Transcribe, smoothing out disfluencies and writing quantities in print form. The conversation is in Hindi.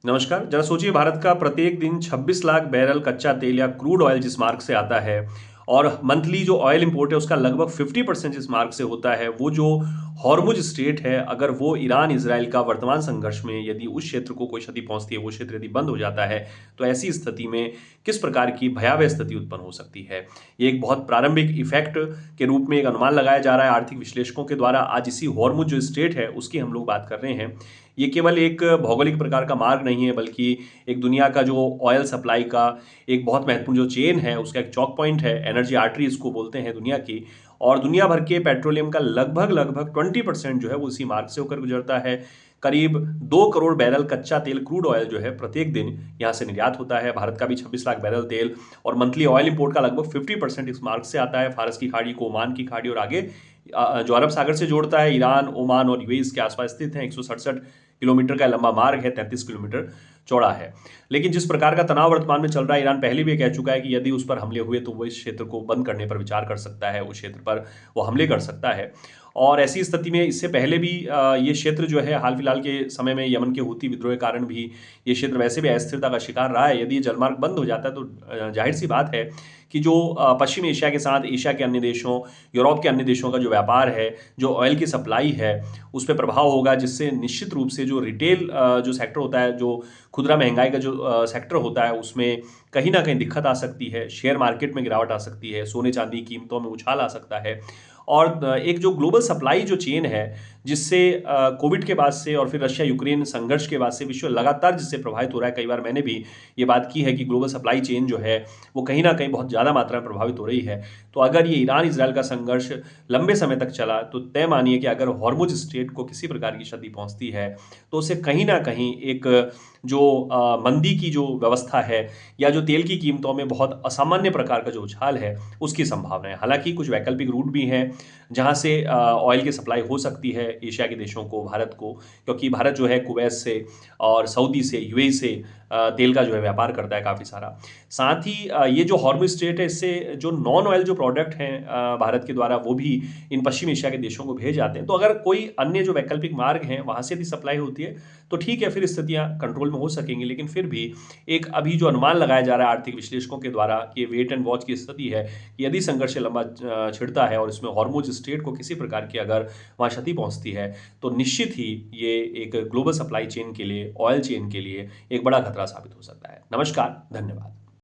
नमस्कार। जरा सोचिए, भारत का प्रत्येक दिन 26 लाख बैरल कच्चा तेल या क्रूड ऑयल जिस मार्ग से आता है और मंथली जो ऑयल इंपोर्ट है उसका लगभग 50% जिस मार्ग से होता है, वो जो हॉर्मुज स्ट्रेट है, अगर वो ईरान इजराइल का वर्तमान संघर्ष में यदि उस क्षेत्र को कोई क्षति पहुंचती है, वो क्षेत्र यदि बंद हो जाता है, तो ऐसी स्थिति में किस प्रकार की भयावह स्थिति उत्पन्न हो सकती है। ये एक बहुत प्रारंभिक इफेक्ट के रूप में एक अनुमान लगाया जा रहा है आर्थिक विश्लेषकों के द्वारा। आज इसी हॉर्मुज जो स्ट्रेट है उसकी हम लोग बात कर रहे हैं। ये केवल एक भौगोलिक प्रकार का मार्ग नहीं है, बल्कि एक दुनिया का जो ऑयल सप्लाई का एक बहुत महत्वपूर्ण जो चेन है, उसका एक चौक पॉइंट है। एनर्जी आर्टरी इसको बोलते हैं दुनिया की। और दुनिया भर के पेट्रोलियम का लगभग लगभग 20% जो है वो इसी मार्ग से होकर गुजरता है। करीब 2 करोड़ बैरल कच्चा तेल क्रूड ऑयल जो है प्रत्येक दिन यहाँ से निर्यात होता है। भारत का भी 26 लाख बैरल तेल और मंथली ऑयल इंपोर्ट का लगभग 50% इस मार्ग से आता है। फारस की खाड़ी को ओमान की खाड़ी और आगे जो अरब सागर से जोड़ता है, ईरान, ओमान और यूएई इसके आसपास स्थित है। 167 किलोमीटर का लंबा मार्ग है, 33 किलोमीटर चौड़ा है। लेकिन जिस प्रकार का तनाव वर्तमान में चल रहा है, ईरान पहले भी कह चुका है कि यदि उस पर हमले हुए तो वो इस क्षेत्र को बंद करने पर विचार कर सकता है, उस क्षेत्र पर वो हमले कर सकता है। और ऐसी स्थिति में इससे पहले भी ये क्षेत्र जो है हाल फिलहाल के समय में यमन के हूती विद्रोह के कारण भी ये क्षेत्र वैसे भी अस्थिरता का शिकार रहा है। यदि ये जलमार्ग बंद हो जाता है तो जाहिर सी बात है कि जो पश्चिम एशिया के साथ एशिया के अन्य देशों, यूरोप के अन्य देशों का जो व्यापार है, जो ऑयल की सप्लाई है, उस पर प्रभाव होगा, जिससे निश्चित रूप से जो रिटेल जो सेक्टर होता है, जो खुदरा महंगाई का जो सेक्टर होता है, उसमें कहीं ना कहीं दिक्कत आ सकती है। शेयर मार्केट में गिरावट आ सकती है, सोने चांदी की कीमतों में उछाल आ सकता है। और एक जो ग्लोबल सप्लाई जो चेन है, जिससे कोविड के बाद से और फिर रशिया यूक्रेन संघर्ष के बाद से विश्व लगातार जिससे प्रभावित हो रहा है। कई बार मैंने भी ये बात की है कि ग्लोबल सप्लाई चेन जो है वो कहीं ना कहीं बहुत ज़्यादा मात्रा में प्रभावित हो रही है। तो अगर ये ईरान इसराइल का संघर्ष लंबे समय तक चला तो तय मानिए कि अगर हॉर्मुज स्ट्रेट को किसी प्रकार की क्षति पहुंचती है तो उसे कहीं ना कहीं एक जो मंदी की जो व्यवस्था है या जो तेल की कीमतों में बहुत असामान्य प्रकार का जो उछाल है, उसकी संभावना है। हालांकि कुछ वैकल्पिक रूट भी हैं जहां से ऑयल की सप्लाई हो सकती है एशिया के देशों को, भारत को, क्योंकि भारत जो है कुवैत से और सऊदी से, यूएई से तेल का जो है व्यापार करता है काफ़ी सारा। साथ ही ये जो हॉर्मुज स्ट्रेट है, इससे जो नॉन ऑयल जो प्रोडक्ट हैं भारत के द्वारा वो भी इन पश्चिम एशिया के देशों को भेज जाते हैं। तो अगर कोई अन्य जो वैकल्पिक मार्ग हैं वहाँ से भी सप्लाई होती है तो ठीक है, फिर स्थितियाँ कंट्रोल में हो सकेंगी। लेकिन फिर भी एक अभी जो अनुमान लगाया जा रहा है आर्थिक विश्लेषकों के द्वारा कि वेट एंड वॉच की स्थिति है कि यदि संघर्ष लंबा छिड़ता है और इसमें हॉर्मुज स्ट्रेट को किसी प्रकार की अगर वहाँ क्षति पहुँचती है तो निश्चित ही ये एक ग्लोबल सप्लाई चेन के लिए, ऑयल चेन के लिए एक बड़ा खतरा साबित हो सकता है। नमस्कार, धन्यवाद।